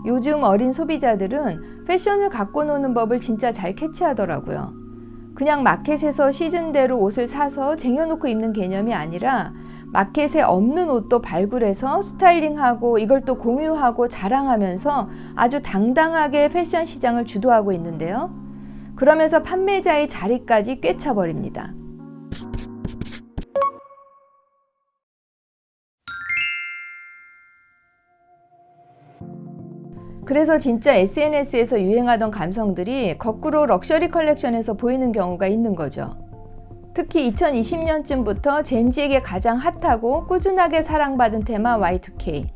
요즘 어린 소비자들은 패션을 갖고 노는 법을 진짜 잘 캐치하더라고요. 그냥 마켓에서 시즌대로 옷을 사서 쟁여놓고 입는 개념이 아니라 마켓에 없는 옷도 발굴해서 스타일링하고 이걸 또 공유하고 자랑하면서 아주 당당하게 패션 시장을 주도하고 있는데요. 그러면서 판매자의 자리까지 꿰차버립니다. 그래서 진짜 SNS에서 유행하던 감성들이 거꾸로 럭셔리 컬렉션에서 보이는 경우가 있는 거죠. 특히 2020년쯤부터 젠지에게 가장 핫하고 꾸준하게 사랑받은 테마 Y2K.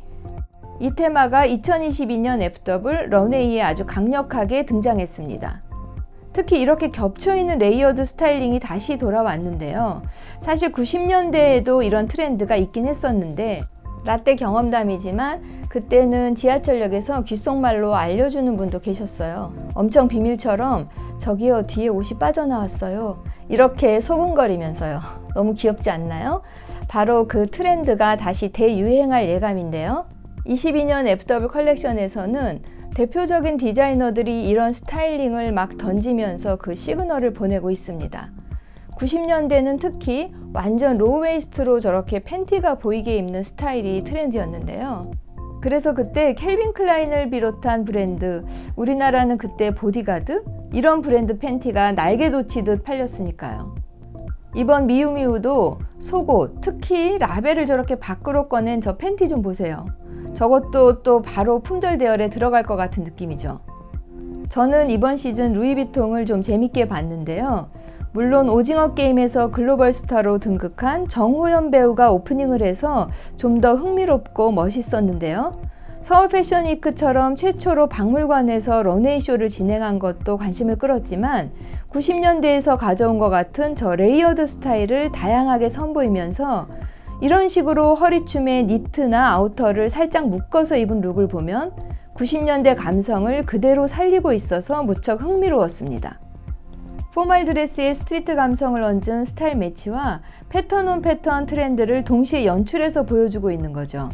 이 테마가 2022년 FW 런웨이에 아주 강력하게 등장했습니다. 특히 이렇게 겹쳐있는 레이어드 스타일링이 다시 돌아왔는데요. 사실 90년대에도 이런 트렌드가 있긴 했었는데 라떼 경험담이지만 그때는 지하철역에서 귓속말로 알려주는 분도 계셨어요. 엄청 비밀처럼 저기요 뒤에 옷이 빠져나왔어요. 이렇게 소근거리면서요. 너무 귀엽지 않나요? 바로 그 트렌드가 다시 대유행할 예감인데요. 22년 FW 컬렉션에서는 대표적인 디자이너들이 이런 스타일링을 막 던지면서 그 시그널을 보내고 있습니다. 90년대는 특히 완전 로우웨이스트로 저렇게 팬티가 보이게 입는 스타일이 트렌드였는데요. 그래서 그때 캘빈 클라인을 비롯한 브랜드, 우리나라는 그때 보디가드? 이런 브랜드 팬티가 날개 돋치듯 팔렸으니까요. 이번 미우미우도 속옷, 특히 라벨을 저렇게 밖으로 꺼낸 저 팬티 좀 보세요. 저것도 또 바로 품절 대열에 들어갈 것 같은 느낌이죠. 저는 이번 시즌 루이비통을 좀 재밌게 봤는데요. 물론 오징어 게임에서 글로벌 스타로 등극한 정호연 배우가 오프닝을 해서 좀 더 흥미롭고 멋있었는데요. 서울 패션위크처럼 최초로 박물관에서 런웨이 쇼를 진행한 것도 관심을 끌었지만 90년대에서 가져온 것 같은 저 레이어드 스타일을 다양하게 선보이면서 이런 식으로 허리춤에 니트나 아우터를 살짝 묶어서 입은 룩을 보면 90년대 감성을 그대로 살리고 있어서 무척 흥미로웠습니다. 포멀 드레스의 스트리트 감성을 얹은 스타일 매치와 패턴 온 패턴 트렌드를 동시에 연출해서 보여주고 있는 거죠.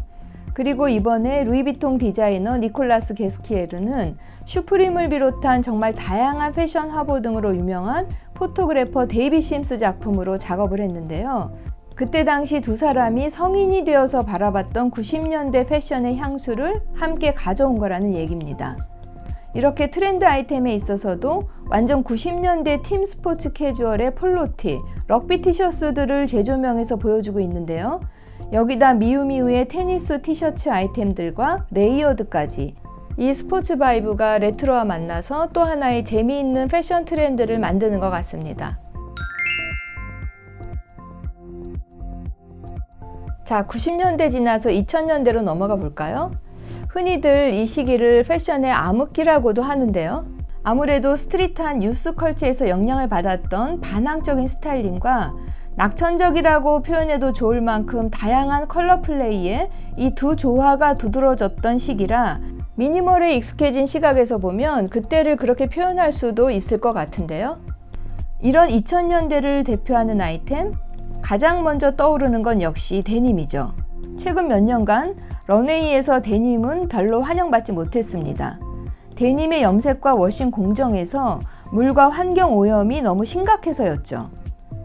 그리고 이번에 루이비통 디자이너 니콜라스 게스키에르는 슈프림을 비롯한 정말 다양한 패션 화보 등으로 유명한 포토그래퍼 데이비 심스 작품으로 작업을 했는데요. 그때 당시 두 사람이 성인이 되어서 바라봤던 90년대 패션의 향수를 함께 가져온 거라는 얘기입니다. 이렇게 트렌드 아이템에 있어서도 완전 90년대 팀 스포츠 캐주얼의 폴로티, 럭비 티셔츠들을 재조명해서 보여주고 있는데요. 여기다 미우미우의 테니스 티셔츠 아이템들과 레이어드까지 이 스포츠 바이브가 레트로와 만나서 또 하나의 재미있는 패션 트렌드를 만드는 것 같습니다. 자, 90년대 지나서 2000년대로 넘어가 볼까요? 흔히들 이 시기를 패션의 암흑기라고도 하는데요. 아무래도 스트릿한 뉴스 컬처에서 영향을 받았던 반항적인 스타일링과 낙천적이라고 표현해도 좋을 만큼 다양한 컬러 플레이에 이 두 조화가 두드러졌던 시기라 미니멀에 익숙해진 시각에서 보면 그때를 그렇게 표현할 수도 있을 것 같은데요. 이런 2000년대를 대표하는 아이템, 가장 먼저 떠오르는 건 역시 데님이죠. 최근 몇 년간 런웨이에서 데님은 별로 환영받지 못했습니다. 데님의 염색과 워싱 공정에서 물과 환경 오염이 너무 심각해서였죠.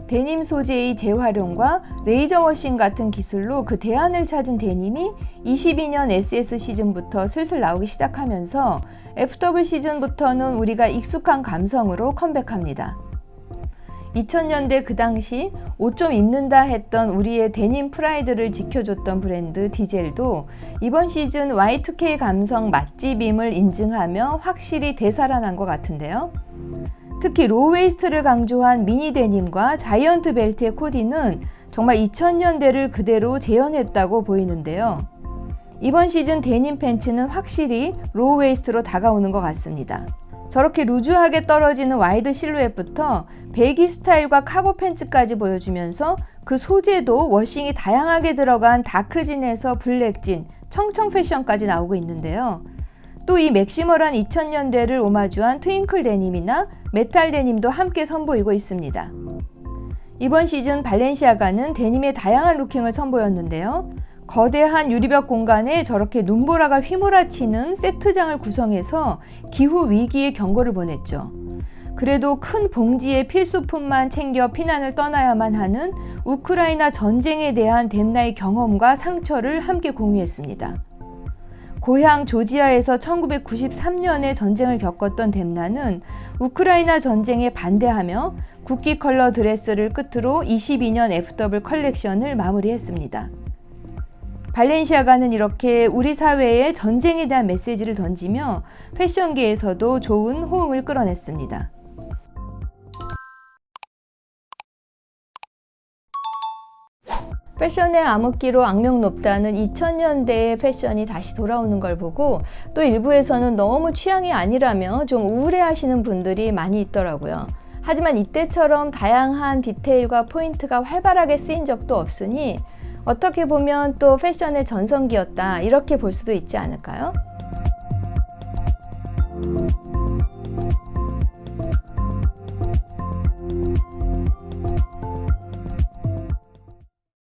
데님 소재의 재활용과 레이저 워싱 같은 기술로 그 대안을 찾은 데님이 22년 SS 시즌부터 슬슬 나오기 시작하면서 FW 시즌부터는 우리가 익숙한 감성으로 컴백합니다. 2000년대 그 당시 옷 좀 입는다 했던 우리의 데님 프라이드를 지켜줬던 브랜드 디젤도 이번 시즌 Y2K 감성 맛집임을 인증하며 확실히 되살아난 것 같은데요. 특히 로우웨이스트를 강조한 미니 데님과 자이언트 벨트의 코디는 정말 2000년대를 그대로 재현했다고 보이는데요. 이번 시즌 데님 팬츠는 확실히 로우웨이스트로 다가오는 것 같습니다. 저렇게 루즈하게 떨어지는 와이드 실루엣부터 배기 스타일과 카고 팬츠까지 보여주면서 그 소재도 워싱이 다양하게 들어간 다크진에서 블랙진, 청청 패션까지 나오고 있는데요. 또 이 맥시멀한 2000년대를 오마주한 트윙클 데님이나 메탈 데님도 함께 선보이고 있습니다. 이번 시즌 발렌시아가는 데님의 다양한 루킹을 선보였는데요. 거대한 유리벽 공간에 저렇게 눈보라가 휘몰아치는 세트장을 구성해서 기후 위기의 경고를 보냈죠. 그래도 큰 봉지에 필수품만 챙겨 피난을 떠나야만 하는 우크라이나 전쟁에 대한 댐나의 경험과 상처를 함께 공유했습니다. 고향 조지아에서 1993년에 전쟁을 겪었던 댐나는 우크라이나 전쟁에 반대하며 국기 컬러 드레스를 끝으로 22년 FW 컬렉션을 마무리했습니다. 발렌시아가는 이렇게 우리 사회에 전쟁에 대한 메시지를 던지며 패션계에서도 좋은 호응을 끌어냈습니다. 패션의 암흑기로 악명 높다는 2000년대의 패션이 다시 돌아오는 걸 보고 또 일부에서는 너무 취향이 아니라며 좀 우울해하시는 분들이 많이 있더라고요. 하지만 이때처럼 다양한 디테일과 포인트가 활발하게 쓰인 적도 없으니 어떻게 보면 또 패션의 전성기였다 이렇게 볼 수도 있지 않을까요?